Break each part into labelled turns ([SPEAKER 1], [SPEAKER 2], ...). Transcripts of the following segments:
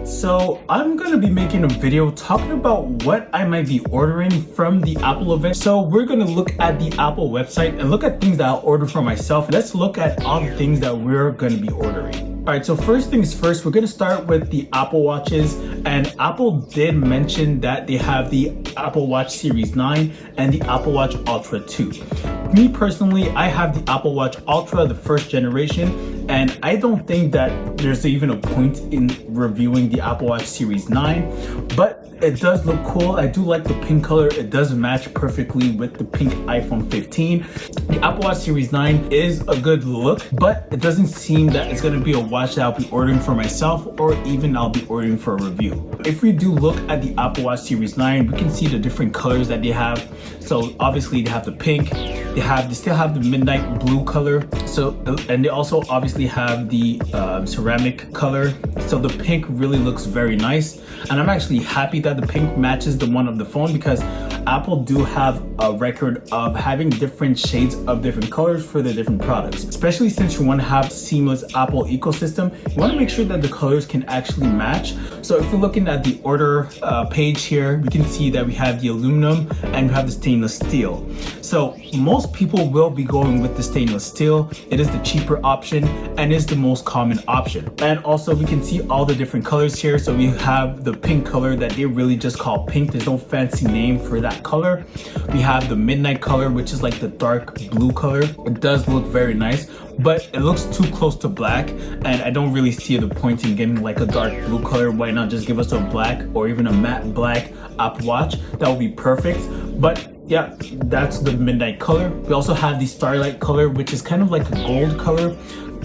[SPEAKER 1] So I'm gonna be making a video talking about what I might be ordering from the Apple event. So we're gonna look at the Apple website and look at things that I'll order for myself. Let's look at all the things that we're gonna be ordering. All right, so first things first, we're gonna start with the Apple Watches, and Apple did mention that they have the Apple Watch Series 9 and the Apple Watch Ultra 2. Me personally, I have the Apple Watch Ultra, the first generation, and I don't think that there's even a point in reviewing the Apple Watch Series 9, but it does look cool. I do like the pink color. It does match perfectly with the pink iPhone 15. The Apple Watch Series 9 is a good look, but it doesn't seem that it's gonna be a watch that I'll be ordering for myself or even I'll be ordering for a review. If we do look at the Apple Watch Series 9, we can see the different colors that they have. So obviously they have the pink, they still have the midnight blue color. And they also obviously have the ceramic color. So the pink really looks very nice. And I'm actually happy that the pink matches the one of the phone, because Apple do have a record of having different shades of different colors for the different products. Especially since you want to have seamless Apple ecosystem, you want to make sure that the colors can actually match. So if we're looking at the order page here, we can see that we have the aluminum and we have the stainless steel. So most people will be going with the stainless steel. It is the cheaper option and is the most common option. And also we can see all the different colors here. So we have the pink color that they really just call pink. There's no fancy name for that color. We have the midnight color, which is like the dark blue color. It does look very nice, but it looks too close to black, and I don't really see the point in getting like a dark blue color. Why not just give us a black or even a matte black Apple Watch? That would be perfect. But yeah, that's the midnight color. We also have the starlight color, which is kind of like a gold color,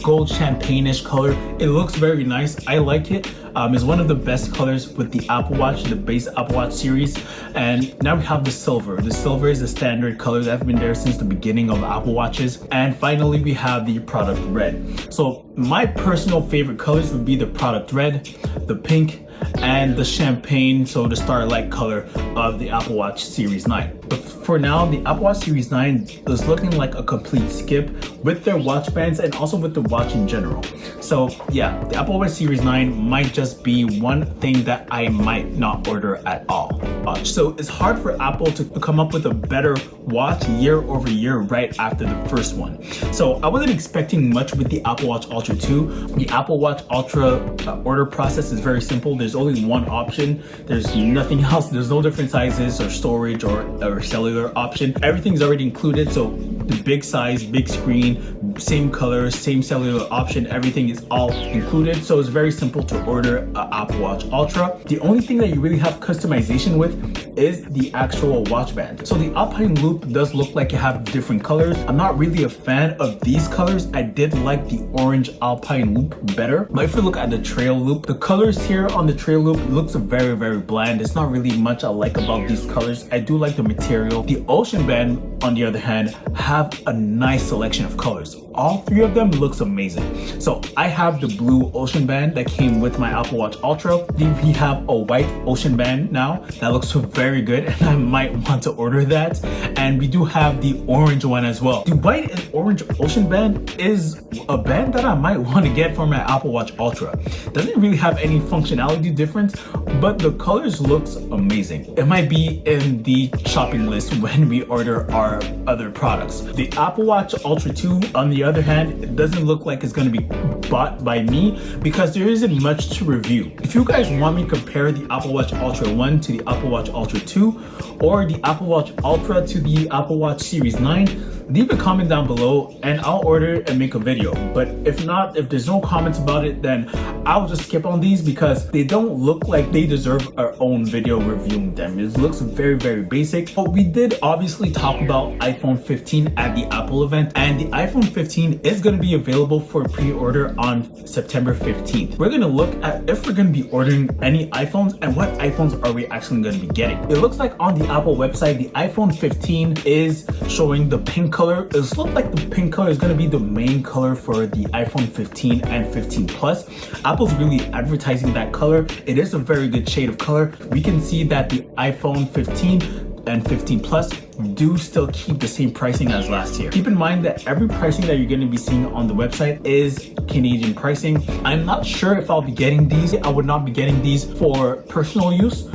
[SPEAKER 1] gold champagne-ish color. It looks very nice. I like it. It's one of the best colors with the Apple Watch, the base Apple Watch series. And now we have the silver. The silver is a standard color that's been there since the beginning of Apple Watches. And finally, we have the product red. So my personal favorite colors would be the product red, the pink, and the champagne, so the starlight color of the Apple Watch Series 9. But for now, the Apple Watch Series 9 is looking like a complete skip with their watch bands and also with the watch in general. So yeah, the Apple Watch Series 9 might just be one thing that I might not order at all. So it's hard for Apple to come up with a better watch year over year right after the first one. So I wasn't expecting much with the Apple Watch Ultra 2. The Apple Watch Ultra order process is very simple. There's only one option. There's nothing else. There's no different sizes or storage or cellular option. Everything's already included. So the big size, big screen, same color, same cellular option, everything is all included. So it's very simple to order an Apple Watch Ultra. The only thing that you really have customization with is the actual watch band. So the Alpine Loop does look like you have different colors. I'm not really a fan of these colors. I did like the orange Alpine Loop better. But if you look at the Trail Loop, the colors here on the Trail Loop looks very, very bland. It's not really much I like about these colors. I do like the material. The Ocean Band, on the other hand, have a nice selection of colors. All three of them looks amazing. So I have the blue Ocean Band that came with my Apple Watch Ultra. We have a white Ocean Band now that looks very good, and I might want to order that. And we do have the orange one as well. The white and orange Ocean Band is a band that I might want to get for my Apple Watch Ultra. Doesn't really have any functionality difference, but the colors looks amazing. It might be in the shopping list when we order our other products. The Apple Watch Ultra 2, on the other hand, it doesn't look like it's going to be bought by me because there isn't much to review. If you guys want me to compare the Apple Watch Ultra 1 to the Apple Watch Ultra 2 or the Apple Watch Ultra to the Apple Watch Series 9, leave a comment down below and I'll order it and make a video. But if not, if there's no comments about it, then I'll just skip on these because they don't look like they deserve our own video reviewing them. It looks very, very basic. But we did obviously talk about iPhone 15 at the Apple event, and the iPhone 15 is going to be available for pre-order on September 15th. We're going to look at if we're going to be ordering any iPhones and what iPhones are we actually going to be getting. It looks like on the Apple website, the iPhone 15 is showing the pink color. It looks like the pink color is going to be the main color for the iPhone 15 and 15 Plus. Apple's really advertising that color. It is a very good shade of color. We can see that the iPhone 15 and 15 Plus do still keep the same pricing as last year. Keep in mind that every pricing that you're going to be seeing on the website is Canadian pricing. I'm not sure if I'll be getting these. I would not be getting these for personal use.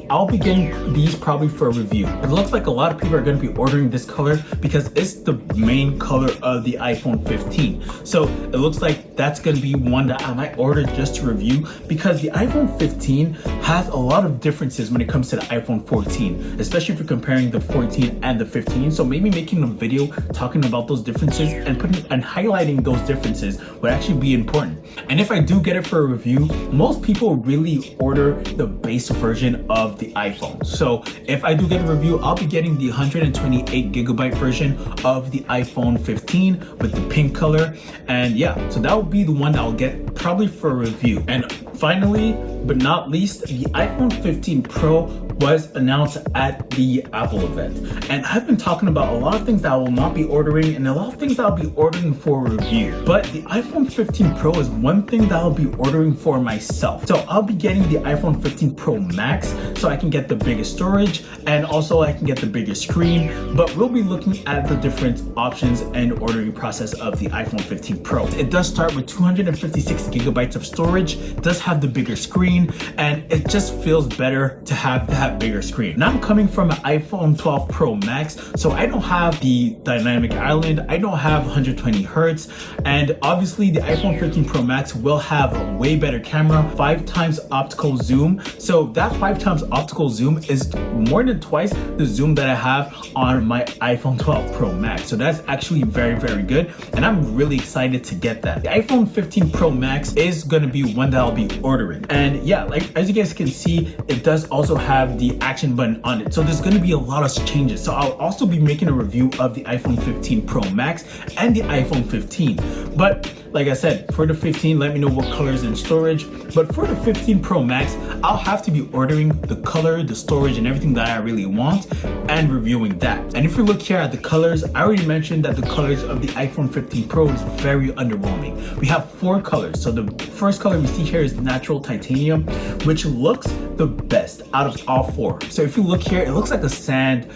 [SPEAKER 1] I'll be getting these probably for a review. It looks like a lot of people are going to be ordering this color because it's the main color of the iPhone 15. So it looks like that's going to be one that I might order just to review, because the iPhone 15 has a lot of differences when it comes to the iPhone 14, especially if you're comparing the 14 and the 15. So maybe making a video talking about those differences and highlighting those differences would actually be important. And if I do get it for a review, most people really order the base version of the iPhone. So if I do get a review, I'll be getting the 128GB version of the iPhone 15 with the pink color. And yeah, so that would be the one that I'll get probably for a review. And finally, but not least, the iPhone 15 Pro was announced at the Apple event. And I've been talking about a lot of things that I will not be ordering and a lot of things that I'll be ordering for a review. But the iPhone 15 Pro is one thing that I'll be ordering for myself. So I'll be getting the iPhone 15 Pro Max so I can get the biggest storage and also I can get the bigger screen. But we'll be looking at the different options and ordering process of the iPhone 15 Pro. It does start with 256GB of storage, it does have the bigger screen, and it just feels better to have that bigger screen. Now I'm coming from an iPhone 12 Pro Max, so I don't have the dynamic island, I don't have 120 Hertz, and obviously the iPhone 15 Pro Max will have a way better camera, 5 times optical zoom. So that 5 times optical zoom is more than twice the zoom that I have on my iPhone 12 Pro Max. So that's actually very, very good, and I'm really excited to get that. The iPhone 15 Pro Max is gonna be one that I'll be ordering. And yeah, like as you guys can see, it does also have the action button on it. So there's gonna be a lot of changes. So I'll also be making a review of the iPhone 15 Pro Max and the iPhone 15. But like I said, for the 15, let me know what colors and storage. But for the 15 Pro Max, I'll have to be ordering the color, the storage, and everything that I really want and reviewing that. And if you look here at the colors, I already mentioned that the colors of the iPhone 15 Pro is very underwhelming. We have 4 colors. So the first color we see here is natural titanium, which looks the best out of all 4. So if you look here, it looks like a sand,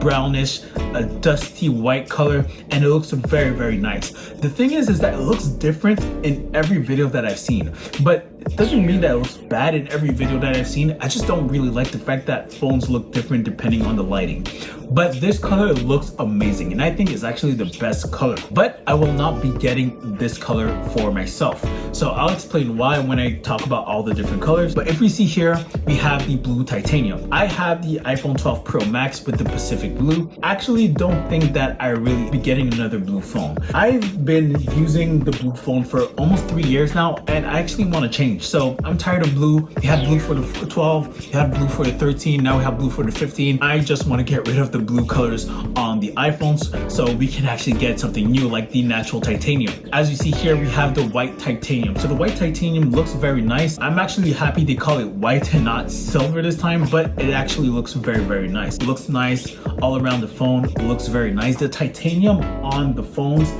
[SPEAKER 1] brownish, a dusty white color, and it looks very, very nice. The thing is that it looks different in every video that I've seen, but it doesn't mean that it looks bad in every video that I've seen. I just don't really like the fact that phones look different depending on the lighting. But this color looks amazing, and I think it's actually the best color. But I will not be getting this color for myself. So I'll explain why when I talk about all the different colors. But if we see here, we have the blue titanium. I have the iPhone 12 Pro Max with the Pacific blue. I actually don't think that I really be getting another blue phone. I've been using the blue phone for almost 3 years now, and I actually want to change. So I'm tired of blue. We had blue for the 12, we had blue for the 13, now we have blue for the 15. I just want to get rid of the blue colors on the iPhones so we can actually get something new like the natural titanium. As you see here, we have the white titanium. So the white titanium looks very nice. I'm actually happy they call it white and not silver this time, but it actually looks very, very nice. It looks nice all around the phone. It looks very nice. The titanium on the phones,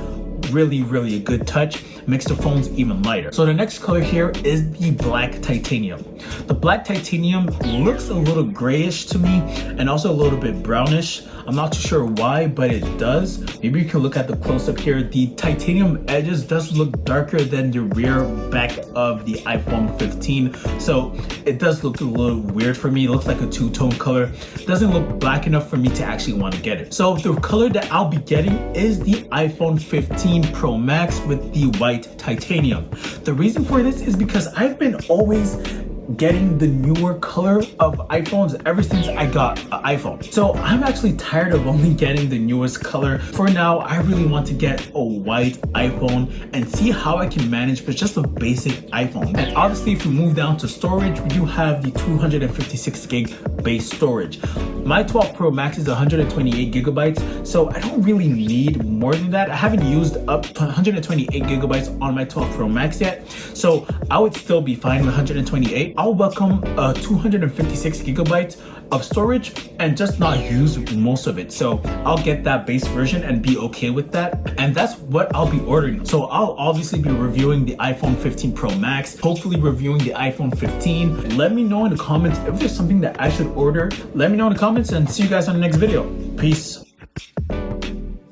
[SPEAKER 1] really a good touch, makes the phones even lighter. So the next color here is the black titanium. The black titanium looks a little grayish to me and also a little bit brownish. I'm not too sure why, but it does. Maybe you can look at the close-up here. The titanium edges does look darker than the rear back of the iPhone 15. So it does look a little weird for me. It looks like a two-tone color. It doesn't look black enough for me to actually want to get it. So the color that I'll be getting is the iPhone 15 Pro Max with the white titanium. The reason for this is because I've been always getting the newer color of iPhones ever since I got an iPhone. So I'm actually tired of only getting the newest color. For now, I really want to get a white iPhone and see how I can manage with just a basic iPhone. And obviously, if we move down to storage, we do have the 256 gig base storage. My 12 Pro Max is 128 gigabytes, so I don't really need more than that. I haven't used up to 128 gigabytes on my 12 Pro Max yet, so I would still be fine with 128. I'll welcome 256 gigabytes of storage and just not use most of it. So I'll get that base version and be okay with that. And that's what I'll be ordering. So I'll obviously be reviewing the iPhone 15 Pro Max, hopefully reviewing the iPhone 15. Let me know in the comments if there's something that I should order. Let me know in the comments and see you guys on the next video. Peace.